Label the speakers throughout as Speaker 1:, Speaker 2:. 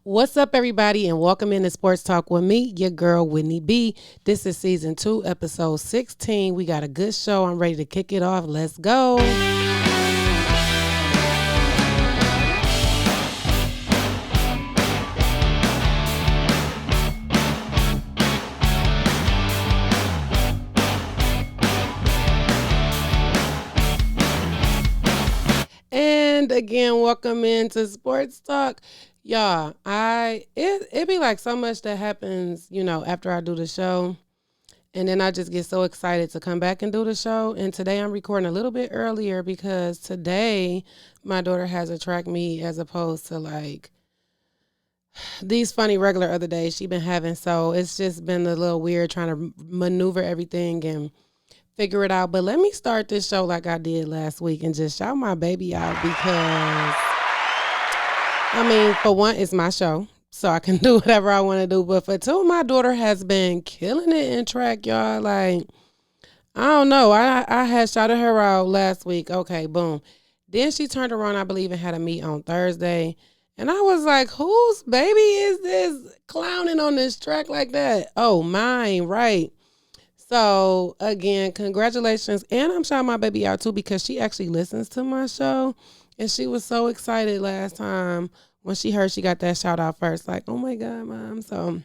Speaker 1: What's up, everybody, and welcome into Sports Talk with me, your girl, Whitney B. This is season 2, episode 16. We got a good show. I'm ready to kick it off. Let's go. And again, welcome into Sports Talk. Y'all, it be like so much that happens, after I do the show. And then I just get so excited to come back and do the show. And today I'm recording a little bit earlier because today my daughter has a track meet as opposed to like these funny regular other days she been having. So it's just been a little weird trying to maneuver everything and figure it out. But let me start this show like I did last week and just shout my baby out because, for one, it's my show. So I can do whatever I want to do. But for two, my daughter has been killing it in track, y'all. Like, I don't know. I had shouted her out last week. Okay, boom. Then she turned around, I believe, and had a meet on Thursday. And I was like, whose baby is this clowning on this track like that? Oh, mine, right. So, again, congratulations. And I'm shouting my baby out, too, because she actually listens to my show. And she was so excited last time when she heard she got that shout out first. Like, oh, my God, Mom. So,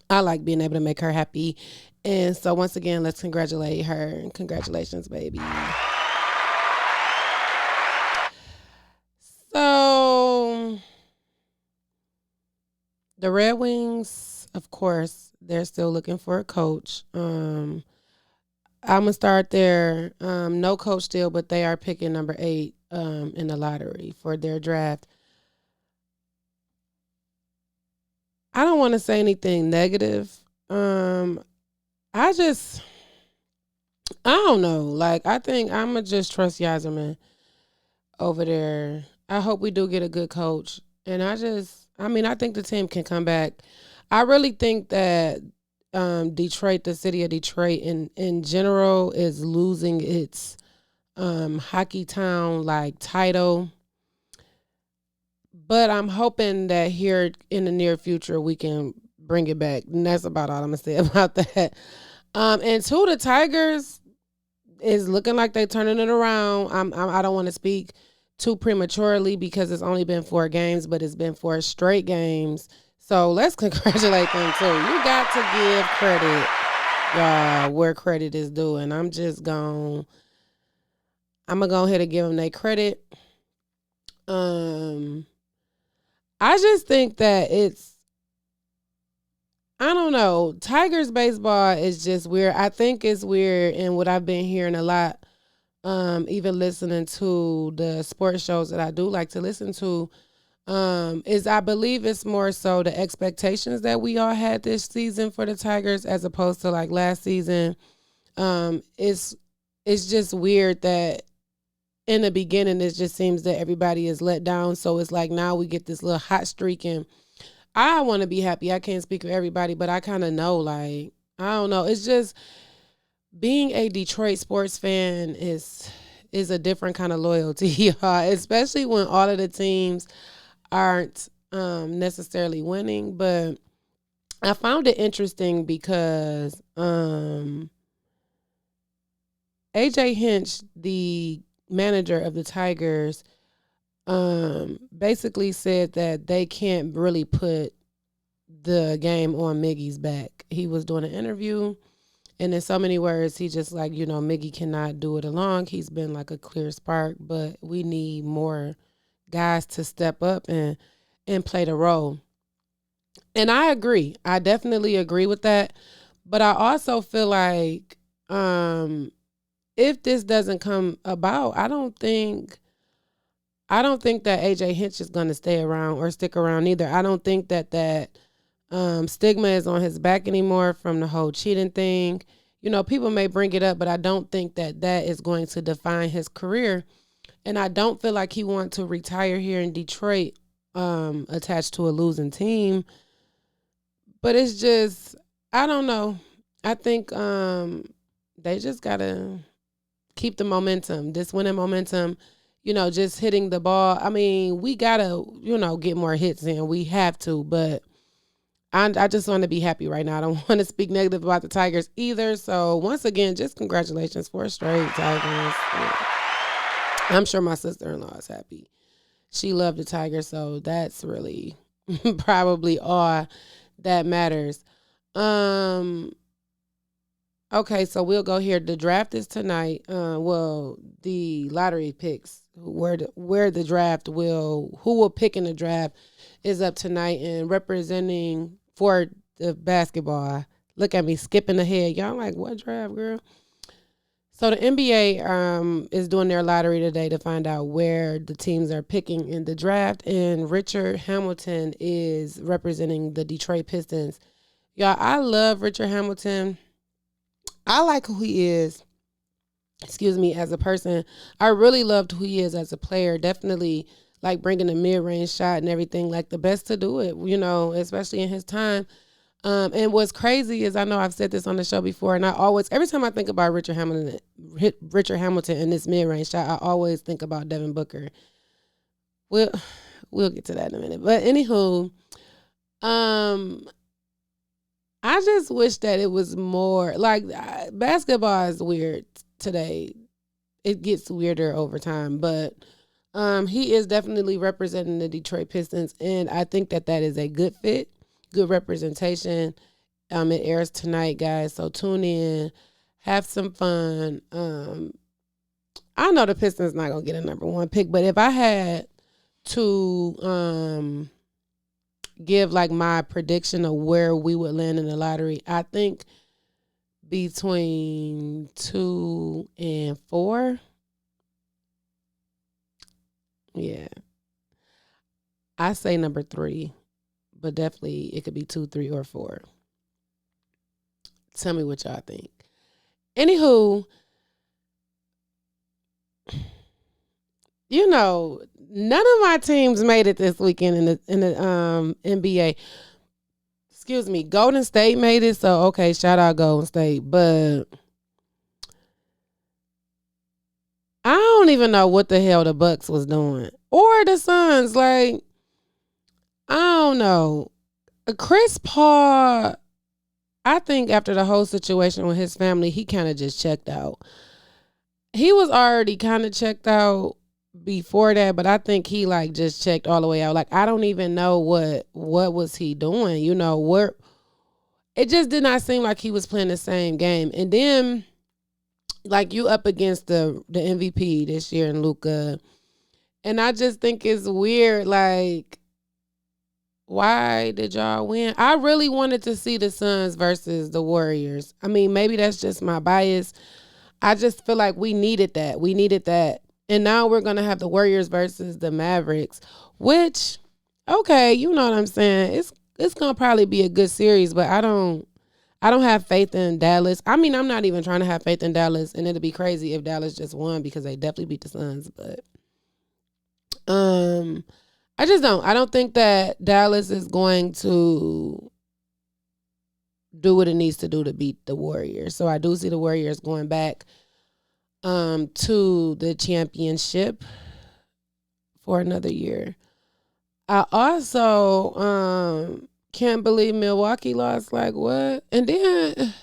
Speaker 1: I like being able to make her happy. And so, once again, let's congratulate her. And congratulations, baby. So, the Red Wings, of course, they're still looking for a coach. I'm going to start there. No coach still, but they are picking number 8 in the lottery for their draft. I don't want to say anything negative. I don't know. Like, I think I'm going to just trust Yzerman over there. I hope we do get a good coach. And I think the team can come back. I really think that Detroit, the city of Detroit in general, is losing its hockey town like title. But I'm hoping that here in the near future we can bring it back. And that's about all I'm gonna say about that. And two, the Tigers is looking like they're turning it around. I don't want to speak too prematurely because it's only been 4 games, but it's been 4 straight games. So let's congratulate them too. You got to give credit where credit is due. And I'm going to go ahead and give them their credit. I just think that I don't know. Tigers baseball is just weird. I think it's weird, and what I've been hearing a lot, even listening to the sports shows that I do like to listen to, is I believe it's more so the expectations that we all had this season for the Tigers as opposed to like last season. It's just weird that in the beginning it just seems that everybody is let down. So it's like now we get this little hot streak, and I want to be happy. I can't speak for everybody, but I kind of know, like, I don't know. It's just being a Detroit sports fan is a different kind of loyalty, y'all, especially when all of the teams aren't necessarily winning. But I found it interesting because AJ Hinch, the manager of the Tigers, basically said that they can't really put the game on Miggy's back. He was doing an interview, and in so many words, he just like, Miggy cannot do it alone. He's been like a clear spark, but we need more guys to step up and play the role. And I agree. I definitely agree with that. But I also feel like if this doesn't come about, I don't think that AJ Hinch is going to stay around or stick around either. I don't think that stigma is on his back anymore from the whole cheating thing. People may bring it up, but I don't think that is going to define his career. And I don't feel like he wants to retire here in Detroit attached to a losing team. But it's just, I don't know. I think they just got to keep the momentum, this winning momentum. just hitting the ball. I mean, we gotta, get more hits in. We have to, but I just want to be happy right now. I don't want to speak negative about the Tigers either. So once again, just congratulations for straight Tigers. Yeah. I'm sure my sister-in-law is happy. She loved the Tigers, so that's really probably all that matters. Um. Okay, so we'll go here. The draft is tonight. The lottery picks where the draft who will pick in the draft is up tonight, and representing for the basketball. Look at me skipping ahead. Y'all like what draft, girl? So the NBA is doing their lottery today to find out where the teams are picking in the draft, and Richard Hamilton is representing the Detroit Pistons. Y'all, I love Richard Hamilton. I like who he is, as a person. I really loved who he is as a player. Definitely like bringing a mid-range shot and everything, like the best to do it, especially in his time. And what's crazy is I know I've said this on the show before, and every time I think about Richard Hamilton and this mid-range shot, I always think about Devin Booker. We'll get to that in a minute. But anywho, I just wish that it was more like basketball is weird today. It gets weirder over time, but he is definitely representing the Detroit Pistons, and I think that is a good fit, good representation. It airs tonight, guys, so tune in, have some fun. I know the Pistons not gonna get a number one pick, but if I had to give like my prediction of where we would land in the lottery, I think between 2 and 4. Yeah. I say number 3, but definitely it could be 2, 3, or 4. Tell me what y'all think. Anywho, none of my teams made it this weekend in the NBA. Excuse me, Golden State made it, so okay, shout out Golden State. But I don't even know what the hell the Bucks was doing. Or the Suns. Like, I don't know. Chris Paul, I think after the whole situation with his family, he kind of just checked out. He was already kind of checked out before that, but I think he like just checked all the way out. Like, I don't even know what was he doing, where it just did not seem like he was playing the same game. And then like you up against the MVP this year in Luka, and I just think it's weird. Like, why did y'all win? I really wanted to see the Suns versus the Warriors. I mean, maybe that's just my bias. I just feel like we needed that. And now we're going to have the Warriors versus the Mavericks, which, okay, you know what I'm saying? It's going to probably be a good series, but I don't have faith in Dallas. I mean, I'm not even trying to have faith in Dallas, and it'd be crazy if Dallas just won because they definitely beat the Suns, but I just don't. I don't think that Dallas is going to do what it needs to do to beat the Warriors. So I do see the Warriors going back to the championship for another year. I also can't believe Milwaukee lost. Like, what? And then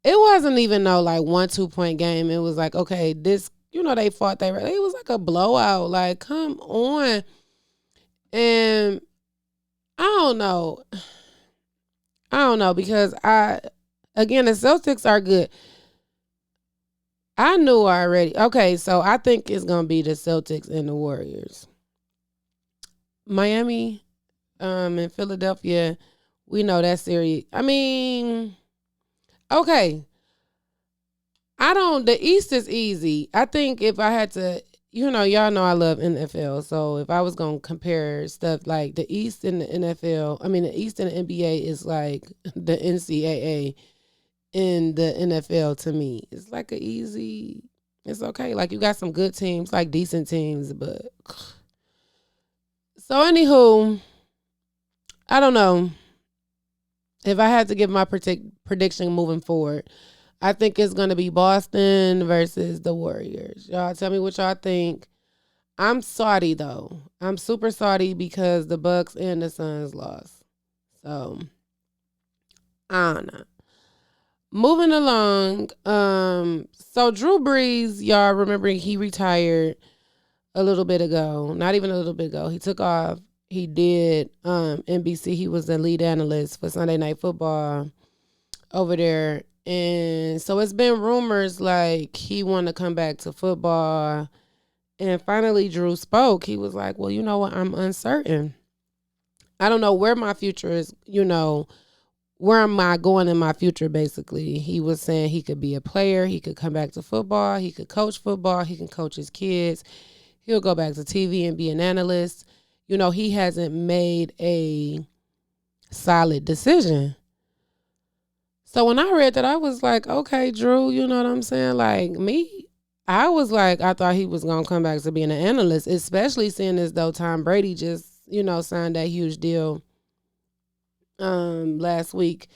Speaker 1: it wasn't even no like 1-2 point game. It was like, okay, this, they fought. It was like a blowout. Like, come on. And I don't know because the Celtics are good. I knew already. Okay, so I think it's going to be the Celtics and the Warriors. Miami and Philadelphia, we know that series. I mean, okay. The East is easy. I think if I had to, y'all know I love NFL. So if I was going to compare stuff like the East and the NFL, the East and the NBA is like the NCAA in the NFL to me. It's like it's okay. Like, you got some good teams, like decent teams, but so anywho, I don't know. If I had to give my prediction moving forward, I think it's going to be Boston versus the Warriors. Y'all tell me what y'all think. I'm salty though. I'm super salty because the Bucks and the Suns lost. So I don't know. Moving along. So Drew Brees, y'all remember he retired a little bit ago. Not even a little bit ago. He took off. He did NBC. He was the lead analyst for Sunday Night Football over there. And so it's been rumors like he want to come back to football. And finally Drew spoke. He was like, well, you know what? I'm uncertain. I don't know where my future is, where am I going in my future, basically. He was saying he could be a player. He could come back to football. He could coach football. He can coach his kids. He'll go back to TV and be an analyst. He hasn't made a solid decision. So when I read that, I was like, okay, Drew, you know what I'm saying? Like me, I was like, I thought he was going to come back to being an analyst, especially seeing as though Tom Brady just, signed that huge deal last week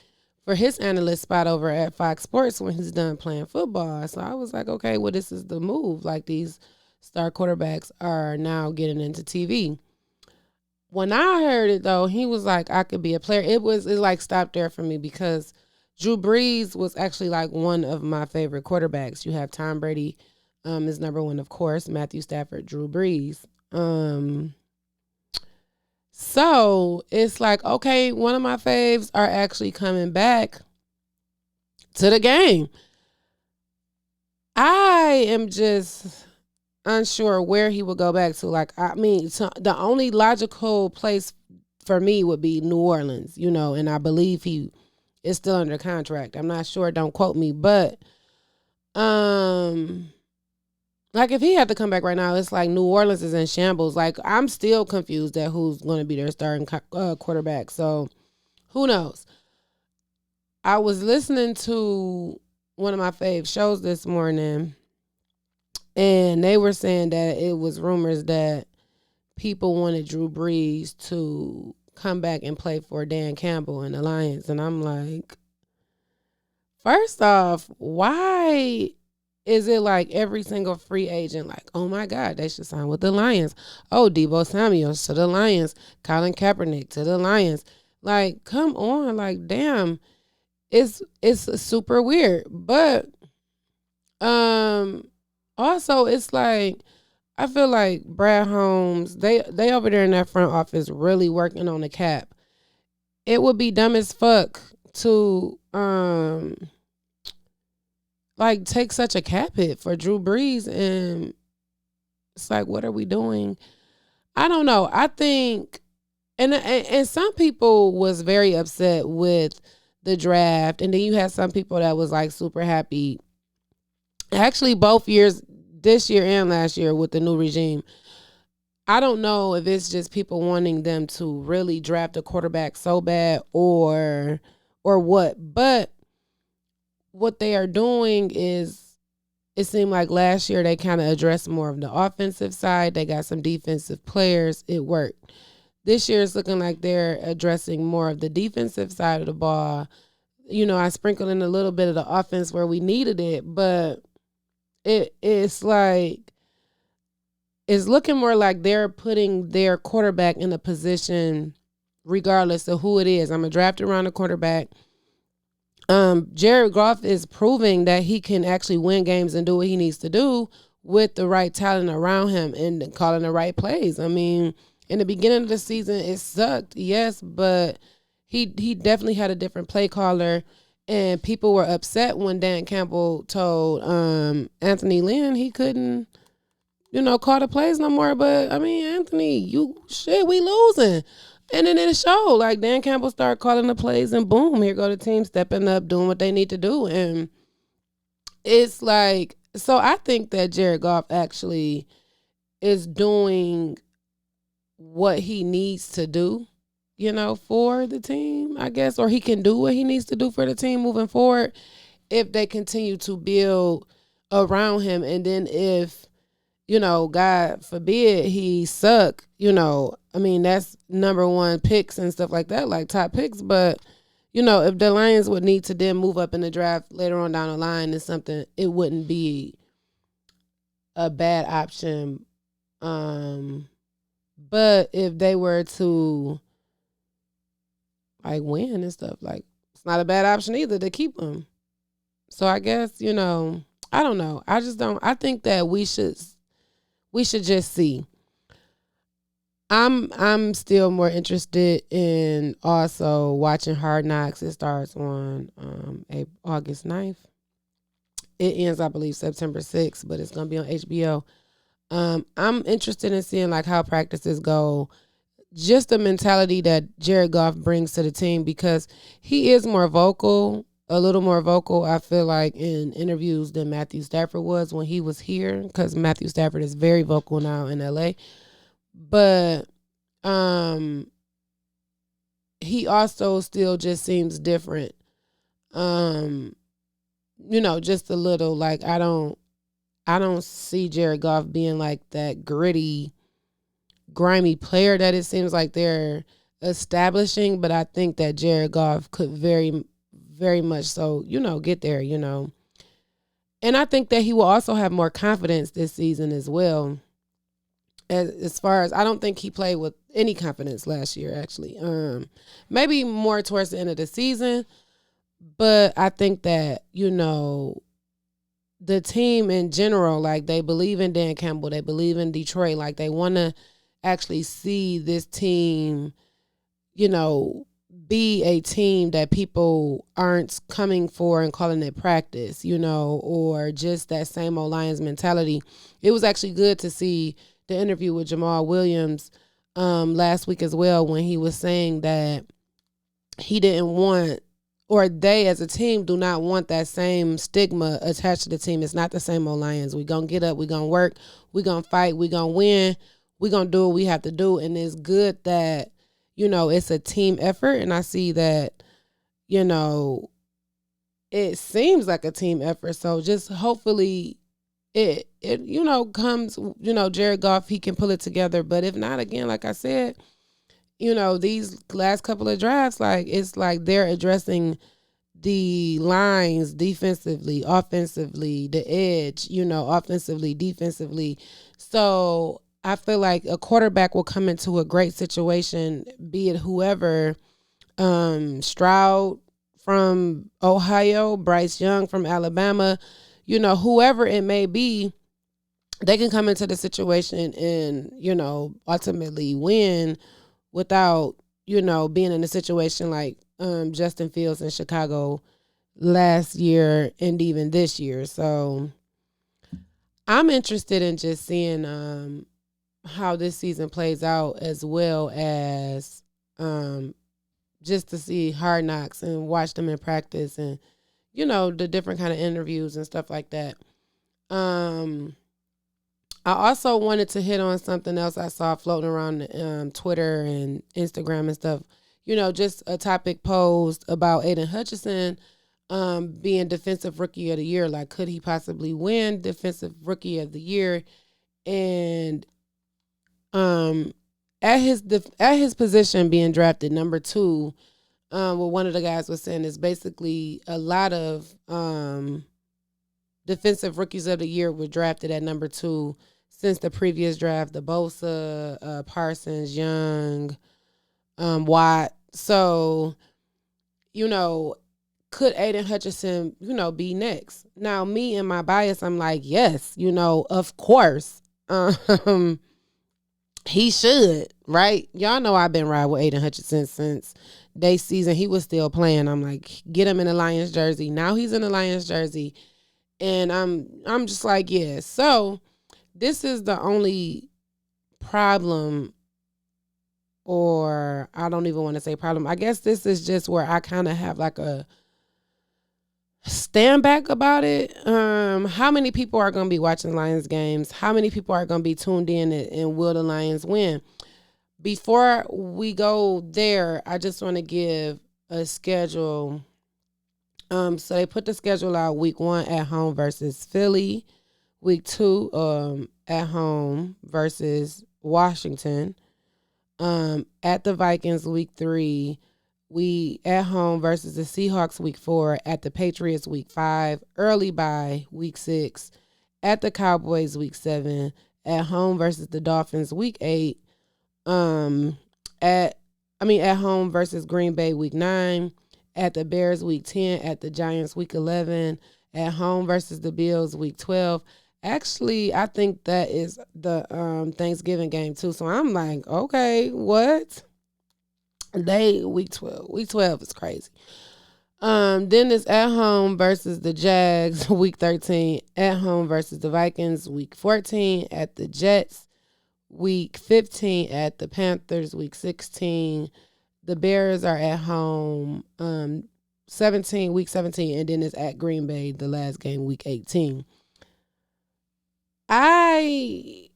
Speaker 1: for his analyst spot over at Fox Sports when he's done playing football. So I was like, okay, well, this is the move. Like these star quarterbacks are now getting into TV. When I heard it though, he was like, I could be a player. It like stopped there for me because Drew Brees was actually like one of my favorite quarterbacks. You have Tom Brady is number one, of course, Matthew Stafford, Drew Brees. So it's like, okay, one of my faves are actually coming back to the game. I am just unsure where he would go back to. Like, the only logical place for me would be New Orleans, and I believe he is still under contract. I'm not sure. Don't quote me. But, like, if he had to come back right now, it's like New Orleans is in shambles. Like, I'm still confused at who's going to be their starting quarterback. So, who knows? I was listening to one of my fave shows this morning, and they were saying that it was rumors that people wanted Drew Brees to come back and play for Dan Campbell and the Lions. And I'm like, first off, why is it like every single free agent like, oh my God, they should sign with the Lions? Oh, Deebo Samuels to the Lions. Colin Kaepernick to the Lions. Like, come on. Like, damn. It's super weird. But also it's like, I feel like Brad Holmes, they over there in that front office really working on the cap. It would be dumb as fuck to like take such a cap hit for Drew Brees, and it's like, what are we doing? I don't know. I think, and some people was very upset with the draft, and then you had some people that was like super happy. Actually, both years, this year and last year with the new regime. I don't know if it's just people wanting them to really draft a quarterback so bad or what. But what they are doing is, it seemed like last year they kind of addressed more of the offensive side. They got some defensive players. It worked. This year it's looking like they're addressing more of the defensive side of the ball. I sprinkled in a little bit of the offense where we needed it, but it's like, it's looking more like they're putting their quarterback in a position regardless of who it is. I'm going to draft around the quarterback. Jared Goff is proving that he can actually win games and do what he needs to do with the right talent around him and calling the right plays. I mean, in the beginning of the season, it sucked, yes, but he definitely had a different play caller, and people were upset when Dan Campbell told Anthony Lynn he couldn't, call the plays no more. But, I mean, Anthony, we losing. And then it showed, like, Dan Campbell started calling the plays, and boom, here go the team stepping up, doing what they need to do. And it's like, so I think that Jared Goff actually is doing what he needs to do, for the team, I guess, or he can do what he needs to do for the team moving forward if they continue to build around him. And then if, God forbid he suck, I mean, that's number one picks and stuff like that, like top picks. But, if the Lions would need to then move up in the draft later on down the line and something, it wouldn't be a bad option. But if they were to like win and stuff, like it's not a bad option either to keep them. So I guess, I don't know. I just don't. I think that we should just see. I'm still more interested in also watching Hard Knocks. It starts on August 9th. It ends, I believe, September 6th, but it's gonna be on HBO. I'm interested in seeing like how practices go, just the mentality that Jared Goff brings to the team, because he is more vocal, a little more vocal, I feel like, in interviews than Matthew Stafford was when he was here, because Matthew Stafford is very vocal now in LA. But he also still just seems different. Just a little, like I don't see Jared Goff being like that gritty, grimy player that it seems like they're establishing, but I think that Jared Goff could very, very much so, get there, And I think that he will also have more confidence this season as well. As far as, I don't think he played with any confidence last year, actually. Maybe more towards the end of the season, but I think that, the team in general, like they believe in Dan Campbell, they believe in Detroit, like they want to actually see this team, be a team that people aren't coming for and calling it practice, or just that same old Lions mentality. It was actually good to see the interview with Jamal Williams last week as well, when he was saying that he didn't want, or they as a team do not want that same stigma attached to the team. It's not the same old Lions. We're going to get up, we're going to work, we're going to fight, we're going to win, we're going to do what we have to do. And it's good that, it's a team effort. And I see that, it seems like a team effort. So just hopefully it comes, Jared Goff, he can pull it together. But if not, again, like I said, these last couple of drafts, like it's like they're addressing the lines defensively, offensively, the edge, offensively, defensively. So I feel like a quarterback will come into a great situation, be it whoever, Stroud from Ohio, Bryce Young from Alabama, whoever it may be, they can come into the situation and, ultimately win without, being in a situation like Justin Fields in Chicago last year and even this year. So I'm interested in just seeing how this season plays out, as well as just to see Hard Knocks and watch them in practice and, the different kind of interviews and stuff like that. I also wanted to hit on something else I saw floating around Twitter and Instagram and stuff. Just a topic posed about Aiden Hutchinson being Defensive Rookie of the Year. Like, could he possibly win Defensive Rookie of the Year? And at his position, being drafted number 2, what one of the guys was saying is basically a lot of Defensive Rookies of the Year were drafted at number 2 since the previous draft, the Bosa, Parsons, Young, Watt. So, could Aiden Hutchinson, be next? Now, me and my bias, I'm like, yes, of course. He should, right? Y'all know I've been riding with Aiden Hutchinson since day season. He was still playing. I'm like, get him in the Lions jersey. Now he's in the Lions jersey. And I'm just like, yeah. So this is the only problem, or I don't even want to say problem. I guess this is just where I kind of have like a stand back about it. How many people are going to be watching Lions games? How many people are going to be tuned in, and will the Lions win? Before we go there, I just want to give a schedule. So they put the schedule out: week 1 at home versus Philly, week 2 at home versus Washington, at the Vikings week 3, We at home versus the Seahawks week 4, at the Patriots week 5, early bye week 6, at the Cowboys week 7, at home versus the Dolphins week 8, um at home versus Green Bay week 9, at the Bears week 10, at the Giants week 11, at home versus the Bills week 12. Actually, I think that is the Thanksgiving game too. So I'm like, okay, what? They week 12. Week 12 is crazy. Then it's at home versus the Jags week 13, at home versus the Vikings week 14, at the Jets week 15, at the Panthers week 16. The Bears are at home 17, week 17, and then it's at Green Bay, the last game, week 18. I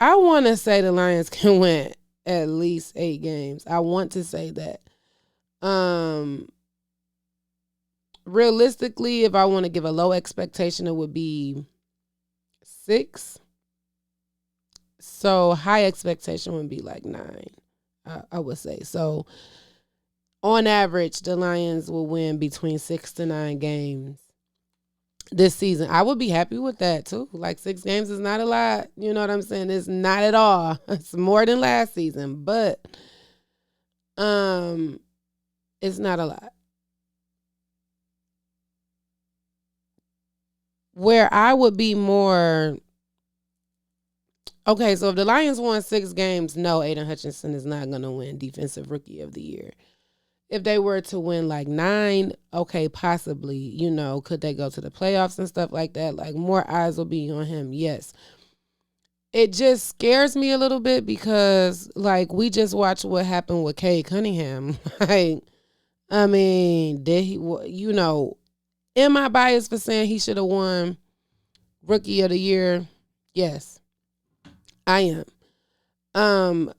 Speaker 1: want to say the Lions can win at least 8 games. I want to say that. Realistically, if I want to give a low expectation, it would be 6. So high expectation would be like 9, I would say. So on average, the Lions will win between 6 to 9 games this season. I would be happy with that too. Like 6 games is not a lot. You know what I'm saying? It's not at all. It's more than last season, but it's not a lot. Where I would be more okay, so if the Lions won 6 games, no, Aiden Hutchinson is not going to win Defensive Rookie of the Year. If they were to win like 9, okay, possibly, could they go to the playoffs and stuff like that? Like more eyes will be on him, yes. It just scares me a little bit because like we just watched what happened with Cade Cunningham. Like, I mean, did he, am I biased for saying he should have won Rookie of the Year? Yes, I am.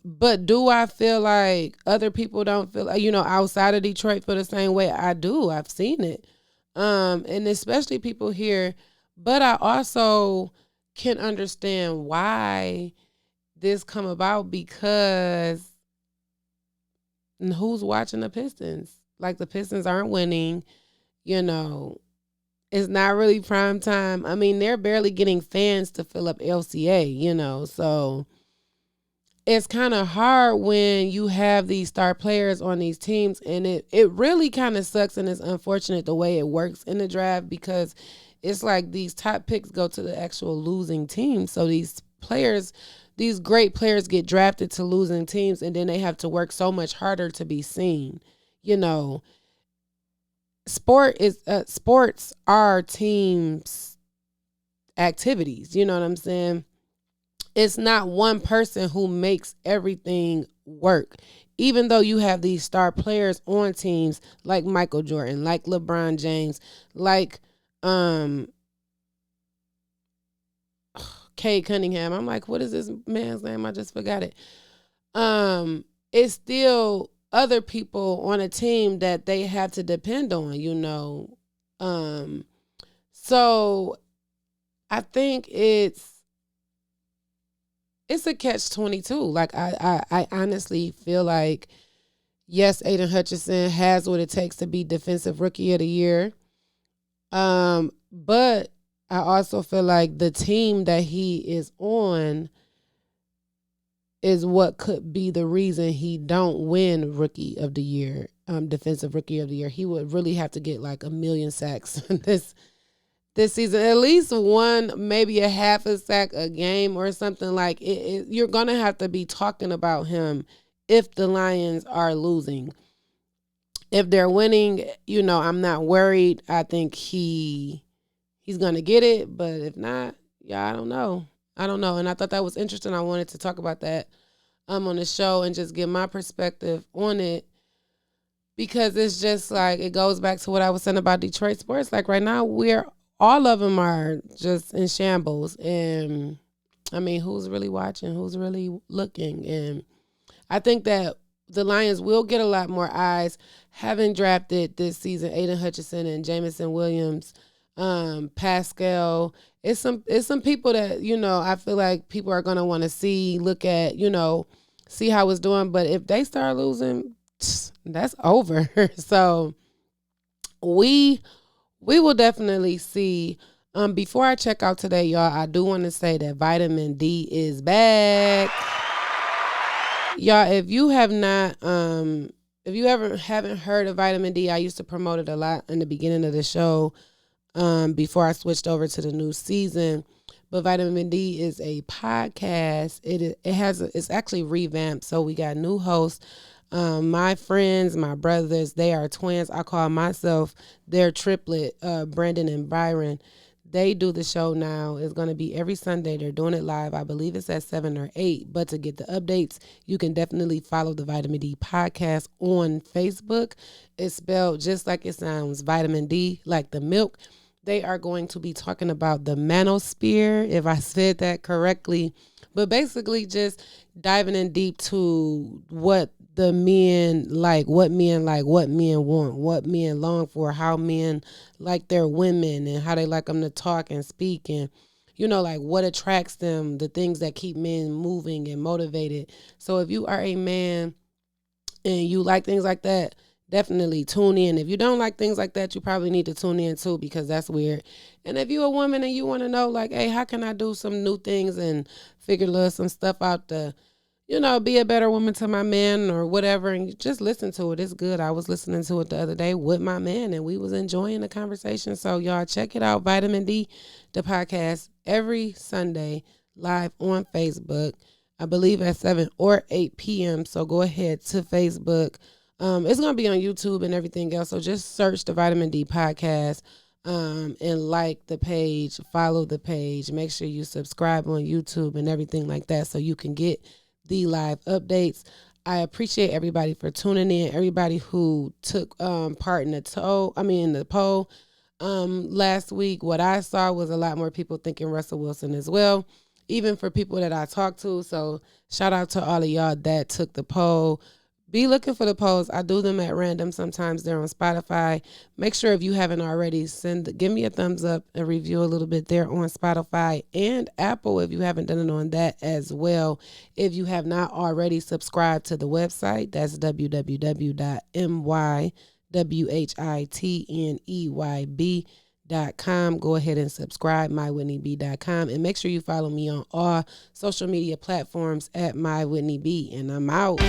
Speaker 1: But do I feel like other people don't feel, outside of Detroit feel the same way? I do. I've seen it. And especially people here, but I also can understand why this come about because who's watching the Pistons? Like the Pistons aren't winning, it's not really prime time. I mean, they're barely getting fans to fill up LCA, so it's kind of hard when you have these star players on these teams, and it really kind of sucks, and it's unfortunate the way it works in the draft because it's like these top picks go to the actual losing team. So these players, these great players get drafted to losing teams, and then they have to work so much harder to be seen. Sports are teams activities. You know what I'm saying? It's not one person who makes everything work. Even though you have these star players on teams like Michael Jordan, like LeBron James, like Cade Cunningham. I'm like, what is this man's name? I just forgot it. It's still other people on a team that they have to depend on, So I think it's a catch-22. Like I honestly feel like, yes, Aiden Hutchinson has what it takes to be Defensive Rookie of the Year. But I also feel like the team that he is on is what could be the reason he don't win Rookie of the Year, Defensive Rookie of the Year. He would really have to get like 1 million sacks this season, at least one, maybe a half a sack a game or something. Like you're going to have to be talking about him if the Lions are losing. If they're winning, I'm not worried. I think he's going to get it, but if not, I don't know. And I thought that was interesting. I wanted to talk about that on the show and just give my perspective on it. Because it's just like, it goes back to what I was saying about Detroit sports. Like right now, all of them are just in shambles. And I mean, who's really watching? Who's really looking? And I think that the Lions will get a lot more eyes having drafted this season Aiden Hutchinson and Jamison Williams, Pascal. It's some people that, I feel like people are going to want to look at, see how it's doing. But if they start losing, that's over. So we will definitely see. Before I check out today, y'all, I do want to say that vitamin D is back. Y'all, if you have not, if you ever haven't heard of vitamin D, I used to promote it a lot in the beginning of the show, before I switched over to the new season. But vitamin D is a podcast. It's actually revamped. So we got new hosts. My friends, my brothers, they are twins. I call myself their triplet, Brandon and Byron. They do the show now. It's going to be every Sunday. They're doing it live. I believe it's at 7 or 8. But to get the updates, you can definitely follow the Vitamin D podcast on Facebook. It's spelled just like it sounds, vitamin D, like the milk. They are going to be talking about the manosphere, if I said that correctly. But basically just diving in deep to what the men like, what men want, what men long for, how men like their women and how they like them to talk and speak, and like what attracts them, the things that keep men moving and motivated. So if you are a man and you like things like that, definitely tune in. If you don't like things like that, you probably need to tune in too, because that's weird. And if you're a woman and you want to know, like, hey, how can I do some new things and figure some stuff out to be a better woman to my man or whatever, and you just listen to it. It's good. I was listening to it the other day with my man, and we was enjoying the conversation. So y'all check it out, Vitamin D, the podcast, every Sunday, live on Facebook, I believe at 7 or 8 p.m. So go ahead to Facebook. It's going to be on YouTube and everything else. So just search the Vitamin D podcast, and like the page, follow the page. Make sure you subscribe on YouTube and everything like that so you can get the live updates. I appreciate everybody for tuning in. Everybody who took part in the poll last week. What I saw was a lot more people thinking Russell Wilson as well, even for people that I talked to. So shout out to all of y'all that took the poll. Be looking for the polls. I do them at random. Sometimes they're on Spotify. Make sure if you haven't already, give me a thumbs up and review a little bit there on Spotify and Apple if you haven't done it on that as well. If you have not already subscribed to the website, that's www.mywhitneyb.com. Go ahead and subscribe, mywhitneyb.com, and make sure you follow me on all social media platforms at mywhitneyb. And I'm out.